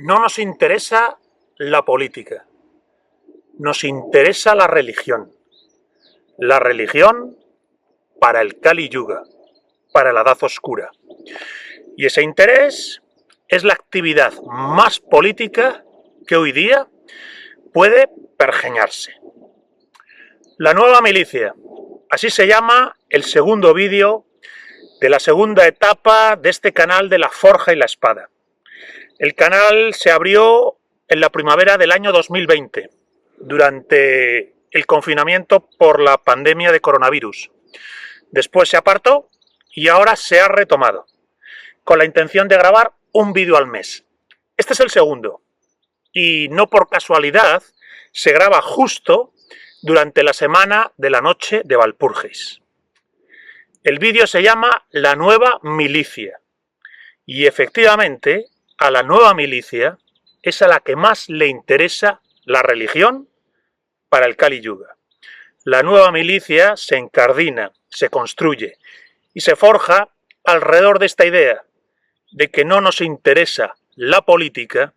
No nos interesa la política, nos interesa la religión. La religión para el Kali Yuga, para la Edad Oscura. Y ese interés es la actividad más política que hoy día puede pergeñarse. La nueva milicia, así se llama el segundo vídeo de la segunda etapa de este canal de la Forja y la Espada. El canal se abrió en la primavera del año 2020, durante el confinamiento por la pandemia de coronavirus. Después se apartó y ahora se ha retomado, con la intención de grabar un vídeo al mes. Este es el segundo, y no por casualidad se graba justo durante la semana de la noche de Walpurgis. El vídeo se llama La Nueva Milicia, y efectivamente a la nueva milicia es a la que más le interesa la religión para el Kali Yuga. La nueva milicia se encardina, se construye y se forja alrededor de esta idea de que no nos interesa la política,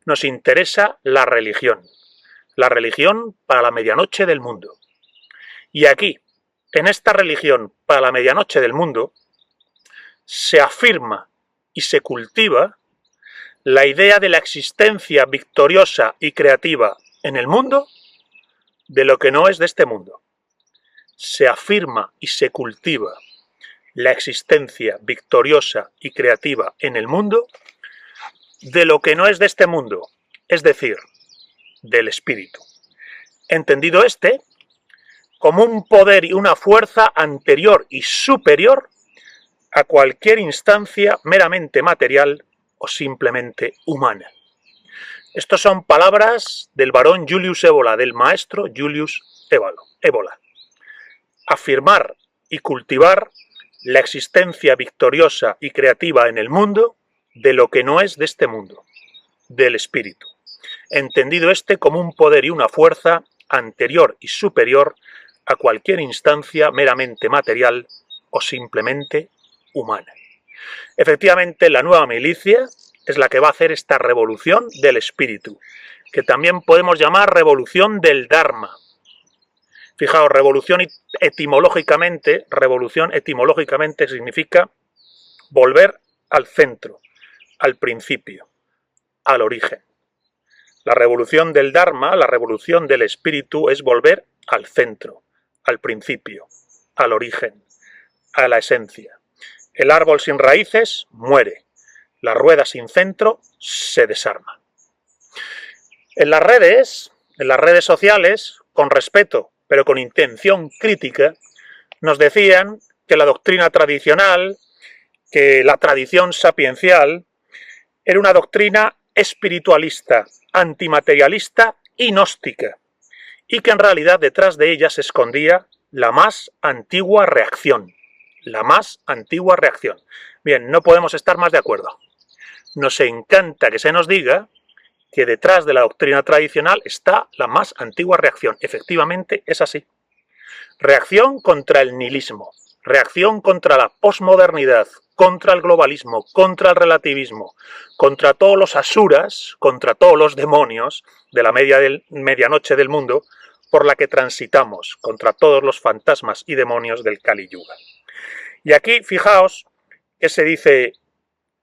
nos interesa la religión para la medianoche del mundo. Y aquí, en esta religión para la medianoche del mundo, se afirma y se cultiva la idea de la existencia victoriosa y creativa en el mundo de lo que no es de este mundo. Se afirma y se cultiva la existencia victoriosa y creativa en el mundo de lo que no es de este mundo, es decir, del espíritu. Entendido como un poder y una fuerza anterior y superior a cualquier instancia meramente material o simplemente humana. Estas son palabras del barón Julius Evola, del maestro Julius Evola. Afirmar y cultivar la existencia victoriosa y creativa en el mundo de lo que no es de este mundo, del espíritu. Entendido como un poder y una fuerza anterior y superior a cualquier instancia meramente material o simplemente humana. Efectivamente, la nueva milicia es la que va a hacer esta revolución del espíritu, que también podemos llamar revolución del Dharma. Fijaos, revolución etimológicamente significa volver al centro, al principio, al origen. La revolución del Dharma, la revolución del espíritu, es volver al centro, al principio, al origen, a la esencia. El árbol sin raíces muere, la rueda sin centro se desarma. En las redes sociales, con respeto, pero con intención crítica, nos decían que la doctrina tradicional, que la tradición sapiencial, era una doctrina espiritualista, antimaterialista y gnóstica, y que en realidad detrás de ella se escondía la más antigua reacción. La más antigua reacción. Bien, no podemos estar más de acuerdo. Nos encanta que se nos diga que detrás de la doctrina tradicional está la más antigua reacción. Efectivamente, es así. Reacción contra el nihilismo, reacción contra la posmodernidad, contra el globalismo, contra el relativismo, contra todos los asuras, contra todos los demonios de la medianoche del mundo por la que transitamos, contra todos los fantasmas y demonios del Kali Yuga. Y aquí, fijaos, que se dice,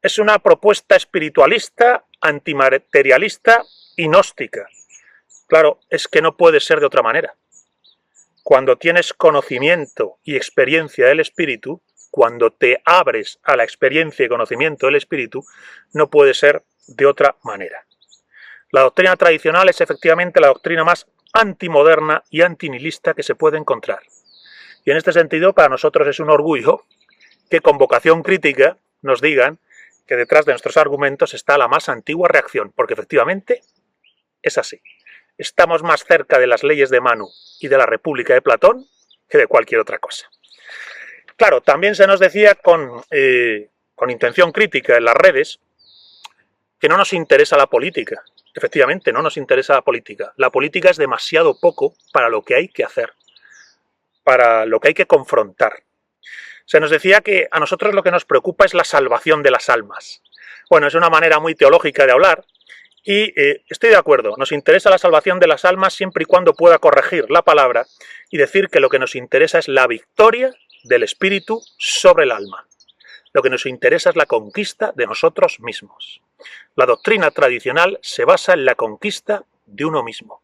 es una propuesta espiritualista, antimaterialista y gnóstica. Claro, es que no puede ser de otra manera. Cuando tienes conocimiento y experiencia del espíritu, cuando te abres a la experiencia y conocimiento del espíritu, no puede ser de otra manera. La doctrina tradicional es efectivamente la doctrina más antimoderna y antinihilista que se puede encontrar. Y en este sentido, para nosotros es un orgullo que con vocación crítica nos digan que detrás de nuestros argumentos está la más antigua reacción, porque efectivamente es así. Estamos más cerca de las leyes de Manu y de la República de Platón que de cualquier otra cosa. Claro, también se nos decía con intención crítica en las redes que no nos interesa la política. Efectivamente, no nos interesa la política. La política es demasiado poco para lo que hay que hacer, para lo que hay que confrontar. Se nos decía que a nosotros lo que nos preocupa es la salvación de las almas. Bueno, es una manera muy teológica de hablar Y estoy de acuerdo, nos interesa la salvación de las almas siempre y cuando pueda corregir la palabra y decir que lo que nos interesa es la victoria del espíritu sobre el alma. Lo que nos interesa es la conquista de nosotros mismos. La doctrina tradicional se basa en la conquista de uno mismo,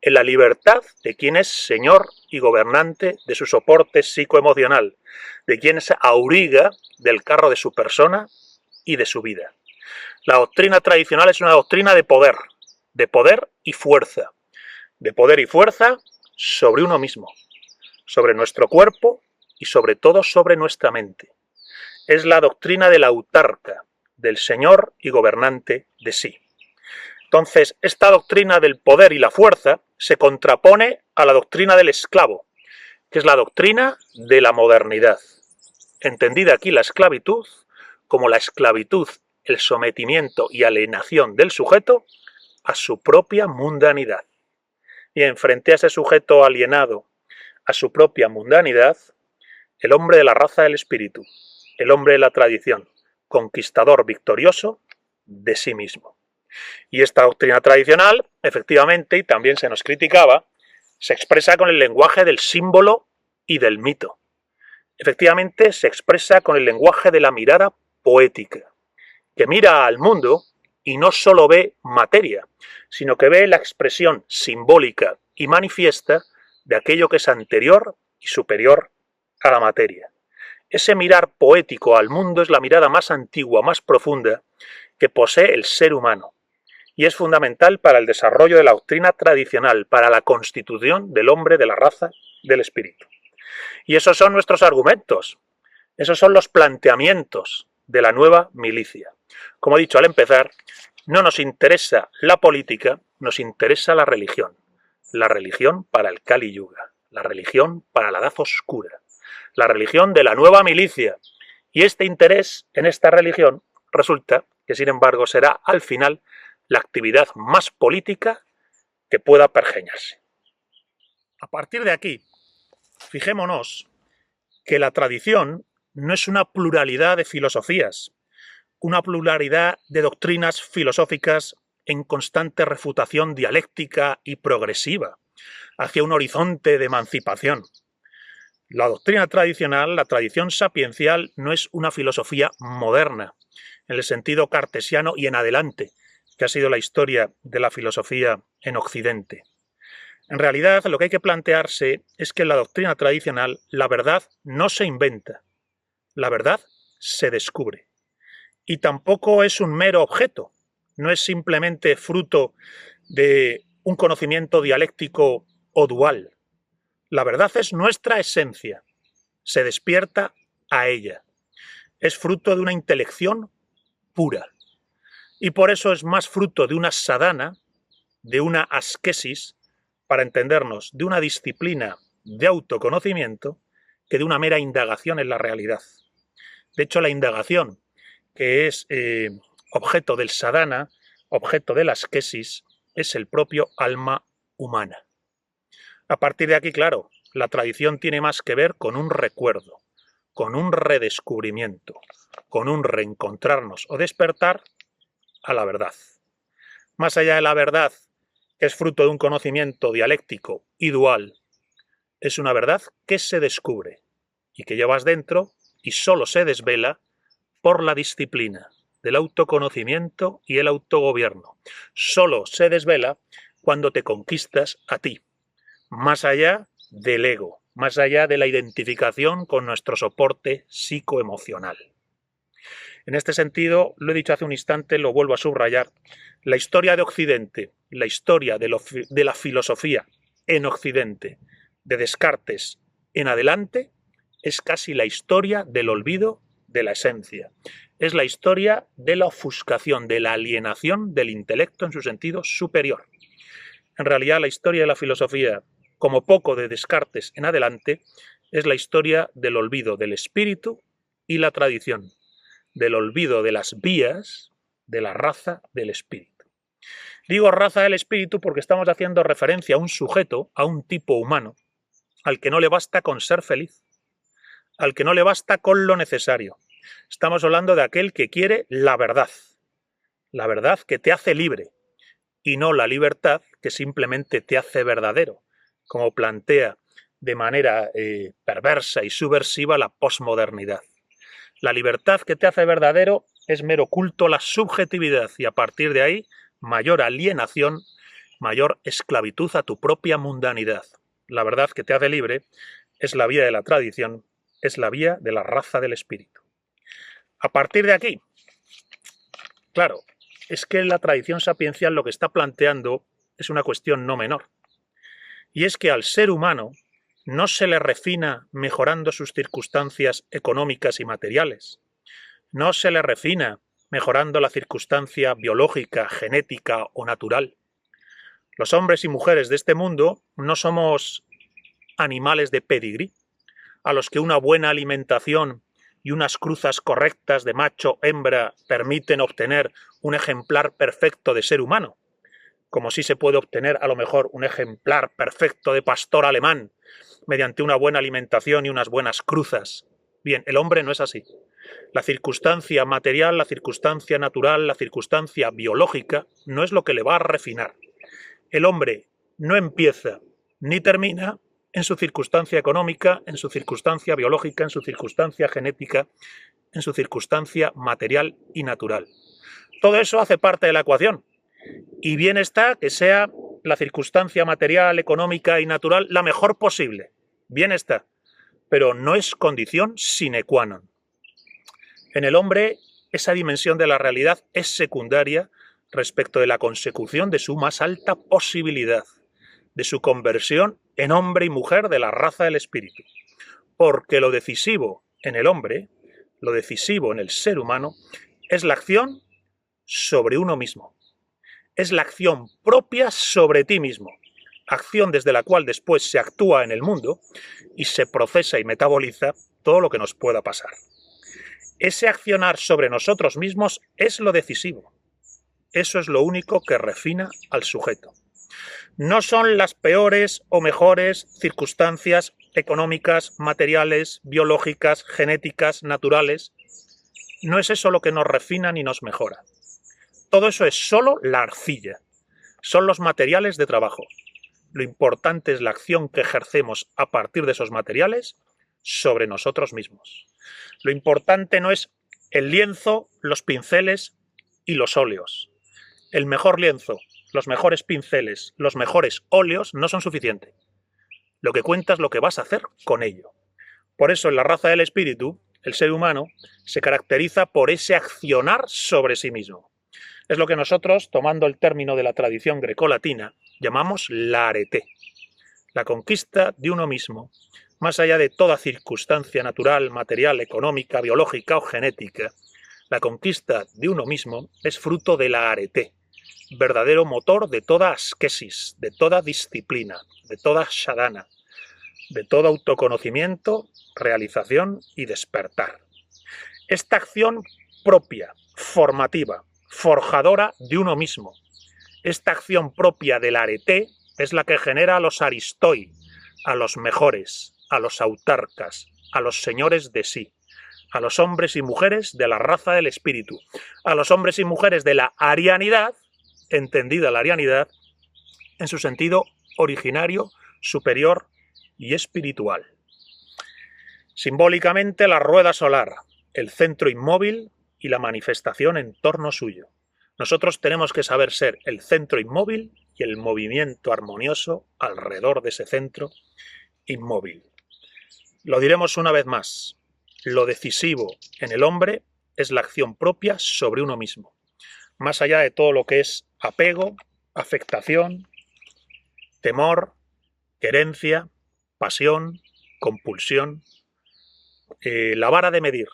en la libertad de quien es señor y gobernante de su soporte psicoemocional, de quien es auriga del carro de su persona y de su vida. La doctrina tradicional es una doctrina de poder y fuerza. De poder y fuerza sobre uno mismo, sobre nuestro cuerpo y sobre todo sobre nuestra mente. Es la doctrina del autarca, del señor y gobernante de sí. Entonces, esta doctrina del poder y la fuerza se contrapone a la doctrina del esclavo, que es la doctrina de la modernidad. Entendida aquí la esclavitud como la esclavitud, el sometimiento y alienación del sujeto a su propia mundanidad. Y frente a ese sujeto alienado a su propia mundanidad, el hombre de la raza del espíritu, el hombre de la tradición, conquistador victorioso de sí mismo. Y esta doctrina tradicional, efectivamente, y también se nos criticaba, se expresa con el lenguaje del símbolo y del mito. Efectivamente, se expresa con el lenguaje de la mirada poética, que mira al mundo y no solo ve materia, sino que ve la expresión simbólica y manifiesta de aquello que es anterior y superior a la materia. Ese mirar poético al mundo es la mirada más antigua, más profunda que posee el ser humano y es fundamental para el desarrollo de la doctrina tradicional, para la constitución del hombre de la raza del espíritu. Y esos son nuestros argumentos, esos son los planteamientos de la nueva milicia. Como he dicho al empezar, no nos interesa la política, nos interesa la religión para el Kali Yuga, la religión para la edad oscura, la religión de la nueva milicia. Y este interés en esta religión resulta que, sin embargo, será al final la actividad más política que pueda pergeñarse. A partir de aquí, fijémonos que la tradición no es una pluralidad de filosofías, una pluralidad de doctrinas filosóficas en constante refutación dialéctica y progresiva hacia un horizonte de emancipación. La doctrina tradicional, la tradición sapiencial, no es una filosofía moderna, en el sentido cartesiano y en adelante, que ha sido la historia de la filosofía en Occidente. En realidad, lo que hay que plantearse es que en la doctrina tradicional la verdad no se inventa, la verdad se descubre. Y tampoco es un mero objeto, no es simplemente fruto de un conocimiento dialéctico o dual. La verdad es nuestra esencia, se despierta a ella. Es fruto de una intelección pura. Y por eso es más fruto de una sadhana, de una askesis, para entendernos, de una disciplina de autoconocimiento, que de una mera indagación en la realidad. De hecho, la indagación, que es objeto del sadhana, objeto de la askesis, es el propio alma humana. A partir de aquí, claro, la tradición tiene más que ver con un recuerdo, con un redescubrimiento, con un reencontrarnos o despertar a la verdad. Más allá de la verdad, que es fruto de un conocimiento dialéctico y dual, es una verdad que se descubre y que llevas dentro y solo se desvela por la disciplina del autoconocimiento y el autogobierno. Solo se desvela cuando te conquistas a ti, más allá del ego, más allá de la identificación con nuestro soporte psicoemocional. En este sentido, lo he dicho hace un instante, lo vuelvo a subrayar, la historia de Occidente, la historia de la filosofía en Occidente, de Descartes en adelante, es casi la historia del olvido de la esencia. Es la historia de la ofuscación, de la alienación del intelecto en su sentido superior. En realidad, la historia de la filosofía, como poco de Descartes en adelante, es la historia del olvido del espíritu y la tradición, del olvido de las vías de la raza del espíritu. Digo raza del espíritu porque estamos haciendo referencia a un sujeto, a un tipo humano, al que no le basta con ser feliz, al que no le basta con lo necesario. Estamos hablando de aquel que quiere la verdad, La verdad que te hace libre, y no la libertad que simplemente te hace verdadero, como plantea de manera perversa y subversiva la posmodernidad. La libertad que te hace verdadero es mero culto a la subjetividad y a partir de ahí mayor alienación, mayor esclavitud a tu propia mundanidad. La verdad que te hace libre es la vía de la tradición, es la vía de la raza del espíritu. A partir de aquí, claro, es que la tradición sapiencial lo que está planteando es una cuestión no menor. Y es que al ser humano no se le refina mejorando sus circunstancias económicas y materiales. No se le refina mejorando la circunstancia biológica, genética o natural. Los hombres y mujeres de este mundo no somos animales de pedigrí, a los que una buena alimentación y unas cruzas correctas de macho-hembra permiten obtener un ejemplar perfecto de ser humano, como si se puede obtener a lo mejor un ejemplar perfecto de pastor alemán mediante una buena alimentación y unas buenas cruzas. Bien, el hombre no es así. La circunstancia material, la circunstancia natural, la circunstancia biológica no es lo que le va a refinar. El hombre no empieza ni termina en su circunstancia económica, en su circunstancia biológica, en su circunstancia genética, en su circunstancia material y natural. Todo eso hace parte de la ecuación. Y bien está que sea la circunstancia material, económica y natural la mejor posible. Bien está. Pero no es condición sine qua non. En el hombre, esa dimensión de la realidad es secundaria respecto de la consecución de su más alta posibilidad, de su conversión en hombre y mujer de la raza del espíritu. Porque lo decisivo en el hombre, lo decisivo en el ser humano, es la acción sobre uno mismo. Es la acción propia sobre ti mismo. Acción desde la cual después se actúa en el mundo y se procesa y metaboliza todo lo que nos pueda pasar. Ese accionar sobre nosotros mismos es lo decisivo. Eso es lo único que refina al sujeto. No son las peores o mejores circunstancias económicas, materiales, biológicas, genéticas, naturales. No es eso lo que nos refina ni nos mejora. Todo eso es solo la arcilla. Son los materiales de trabajo. Lo importante es la acción que ejercemos a partir de esos materiales sobre nosotros mismos. Lo importante no es el lienzo, los pinceles y los óleos. El mejor lienzo, los mejores pinceles, los mejores óleos no son suficientes. Lo que cuenta es lo que vas a hacer con ello. Por eso en la raza del espíritu, el ser humano se caracteriza por ese accionar sobre sí mismo. Es lo que nosotros, tomando el término de la tradición grecolatina, llamamos la arete. La conquista de uno mismo, más allá de toda circunstancia natural, material, económica, biológica o genética, la conquista de uno mismo es fruto de la arete, verdadero motor de toda asquesis, de toda disciplina, de toda sadhana, de todo autoconocimiento, realización y despertar. Esta acción propia, formativa, forjadora de uno mismo, esta acción propia del arete es la que genera a los aristoi, a los mejores, a los autarcas, a los señores de sí, a los hombres y mujeres de la raza del espíritu, a los hombres y mujeres de la arianidad, entendida la arianidad en su sentido originario, superior y espiritual. Simbólicamente la rueda solar, el centro inmóvil y la manifestación en torno suyo. Nosotros tenemos que saber ser el centro inmóvil y el movimiento armonioso alrededor de ese centro inmóvil. Lo diremos una vez más. Lo decisivo en el hombre es la acción propia sobre uno mismo. Más allá de todo lo que es apego, afectación, temor, querencia, pasión, compulsión. La vara de medir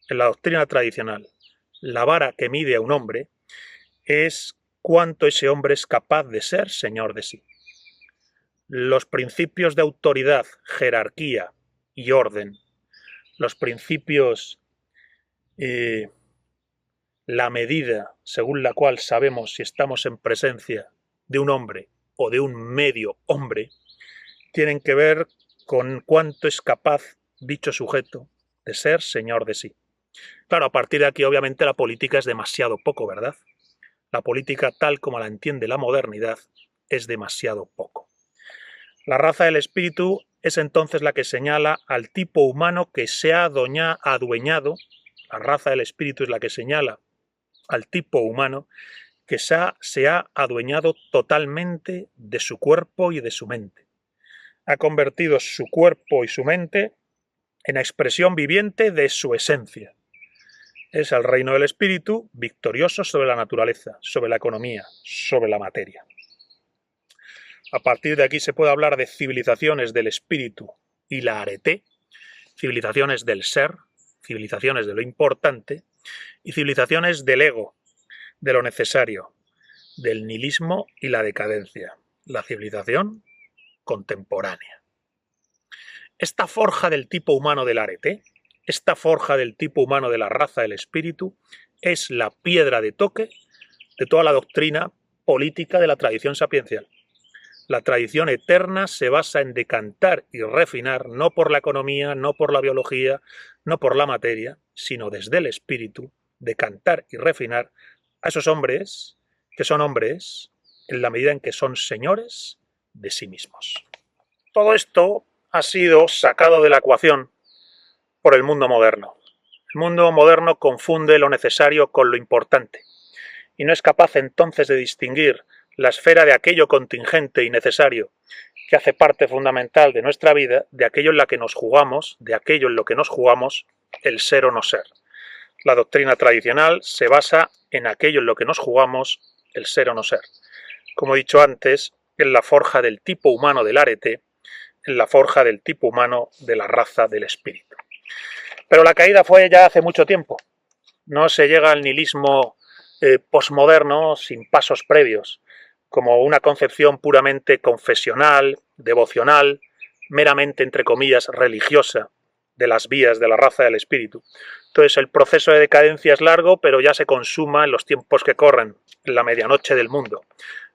en la doctrina tradicional, la vara que mide a un hombre es cuánto ese hombre es capaz de ser señor de sí. Los principios de autoridad, jerarquía y orden, los principios, la medida según la cual sabemos si estamos en presencia de un hombre o de un medio hombre, tienen que ver con cuánto es capaz dicho sujeto de ser señor de sí. Claro, a partir de aquí obviamente la política es demasiado poco, ¿verdad? La política tal como la entiende la modernidad es demasiado poco. La raza del espíritu es entonces la que señala al tipo humano que se ha adueñado, la raza del espíritu es la que señala al tipo humano que se ha adueñado totalmente de su cuerpo y de su mente. Ha convertido su cuerpo y su mente en expresión viviente de su esencia. Es el reino del espíritu victorioso sobre la naturaleza, sobre la economía, sobre la materia. A partir de aquí se puede hablar de civilizaciones del espíritu y la arete, civilizaciones del ser, civilizaciones de lo importante y civilizaciones del ego, de lo necesario, del nihilismo y la decadencia, la civilización contemporánea. Esta forja del tipo humano del arete, esta forja del tipo humano de la raza del espíritu, es la piedra de toque de toda la doctrina política de la tradición sapiencial. La tradición eterna se basa en decantar y refinar no por la economía, no por la biología, no por la materia, sino desde el espíritu, decantar y refinar a esos hombres que son hombres en la medida en que son señores de sí mismos. Todo esto ha sido sacado de la ecuación por el mundo moderno. El mundo moderno confunde lo necesario con lo importante y no es capaz entonces de distinguir la esfera de aquello contingente y necesario que hace parte fundamental de nuestra vida, de aquello en la que nos jugamos, de aquello en lo que nos jugamos el ser o no ser. La doctrina tradicional se basa en aquello en lo que nos jugamos el ser o no ser. Como he dicho antes, en la forja del tipo humano del arete, en la forja del tipo humano de la raza del espíritu. Pero la caída fue ya hace mucho tiempo. No se llega al nihilismo posmoderno sin pasos previos, como una concepción puramente confesional, devocional, meramente, entre comillas, religiosa, de las vías de la raza del espíritu. Entonces el proceso de decadencia es largo, pero ya se consuma en los tiempos que corren, en la medianoche del mundo.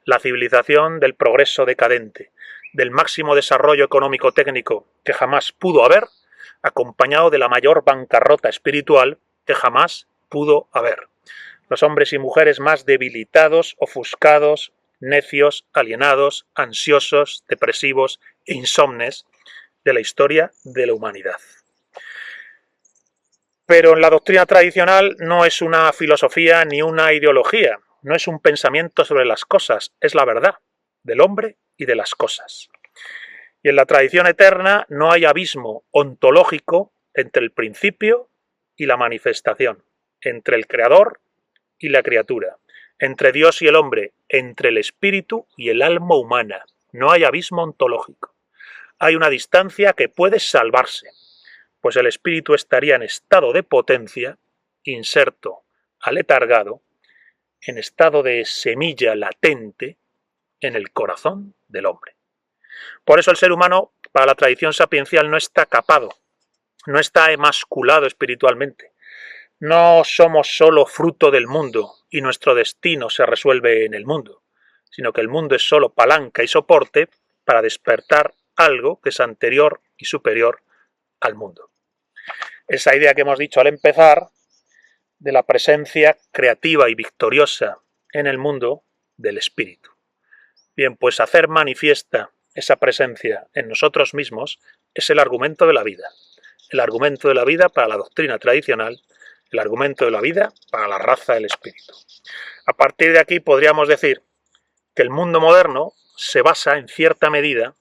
La civilización del progreso decadente, del máximo desarrollo económico-técnico que jamás pudo haber, acompañado de la mayor bancarrota espiritual que jamás pudo haber. Los hombres y mujeres más debilitados, ofuscados, necios, alienados, ansiosos, depresivos e insomnes de la historia de la humanidad. Pero en la doctrina tradicional no es una filosofía ni una ideología, no es un pensamiento sobre las cosas, es la verdad del hombre y de las cosas. Y en la tradición eterna no hay abismo ontológico entre el principio y la manifestación, entre el creador y la criatura, entre Dios y el hombre, entre el espíritu y el alma humana. No hay abismo ontológico. Hay una distancia que puede salvarse, pues el espíritu estaría en estado de potencia, inserto, aletargado, en estado de semilla latente en el corazón del hombre. Por eso el ser humano, para la tradición sapiencial, no está capado, no está emasculado espiritualmente. No somos solo fruto del mundo y nuestro destino se resuelve en el mundo, sino que el mundo es solo palanca y soporte para despertar algo que es anterior y superior al mundo. Esa idea que hemos dicho al empezar de la presencia creativa y victoriosa en el mundo del espíritu. Bien, pues hacer manifiesta esa presencia en nosotros mismos es el argumento de la vida. El argumento de la vida para la doctrina tradicional, el argumento de la vida para la raza del espíritu. A partir de aquí podríamos decir que el mundo moderno se basa en cierta medida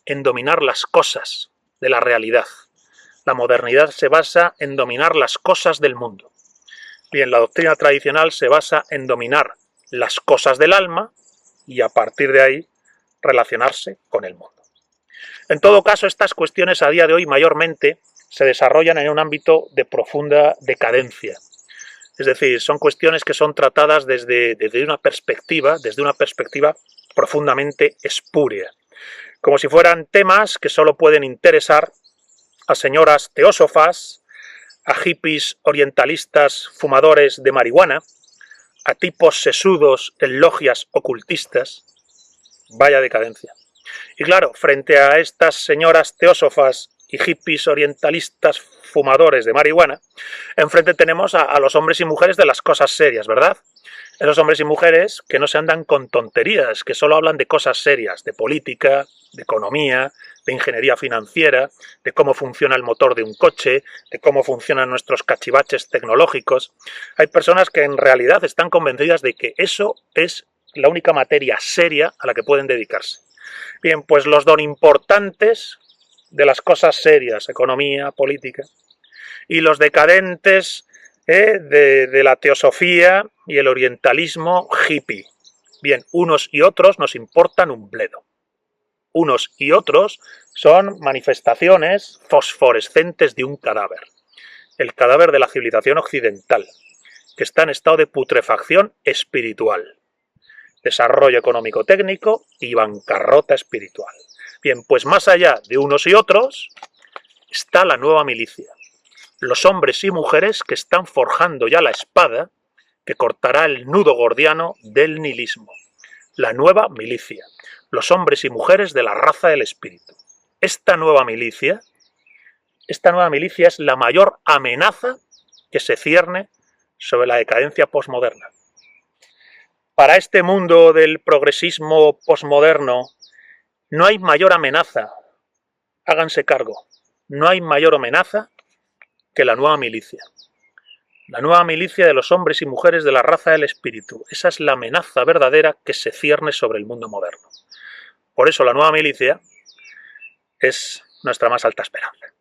en dominar las cosas de la realidad. La modernidad se basa en dominar las cosas del mundo. Bien, la doctrina tradicional se basa en dominar las cosas del alma y a partir de ahí relacionarse con el mundo. En todo caso, estas cuestiones a día de hoy mayormente se desarrollan en un ámbito de profunda decadencia. Es decir, son cuestiones que son tratadas desde una perspectiva profundamente espúrea, como si fueran temas que solo pueden interesar a señoras teósofas, a hippies orientalistas fumadores de marihuana, a tipos sesudos en logias ocultistas. Vaya decadencia. Y claro, frente a estas señoras teósofas y hippies orientalistas fumadores de marihuana, enfrente tenemos a los hombres y mujeres de las cosas serias, ¿verdad? Esos hombres y mujeres que no se andan con tonterías, que solo hablan de cosas serias, de política, de economía, de ingeniería financiera, de cómo funciona el motor de un coche, de cómo funcionan nuestros cachivaches tecnológicos. Hay personas que en realidad están convencidas de que eso es la única materia seria a la que pueden dedicarse. Bien, pues los don importantes de las cosas serias, economía, política, y los decadentes de la teosofía y el orientalismo hippie. Bien, unos y otros nos importan un bledo. Unos y otros son manifestaciones fosforescentes de un cadáver. El cadáver de la civilización occidental, que está en estado de putrefacción espiritual. Desarrollo económico-técnico y bancarrota espiritual. Bien, pues más allá de unos y otros está la nueva milicia. Los hombres y mujeres que están forjando ya la espada que cortará el nudo gordiano del nihilismo. La nueva milicia. Los hombres y mujeres de la raza del espíritu. Esta nueva milicia es la mayor amenaza que se cierne sobre la decadencia posmoderna. Para este mundo del progresismo posmoderno no hay mayor amenaza, háganse cargo, no hay mayor amenaza que la nueva milicia. La nueva milicia de los hombres y mujeres de la raza del espíritu. Esa es la amenaza verdadera que se cierne sobre el mundo moderno. Por eso la nueva milicia es nuestra más alta esperanza.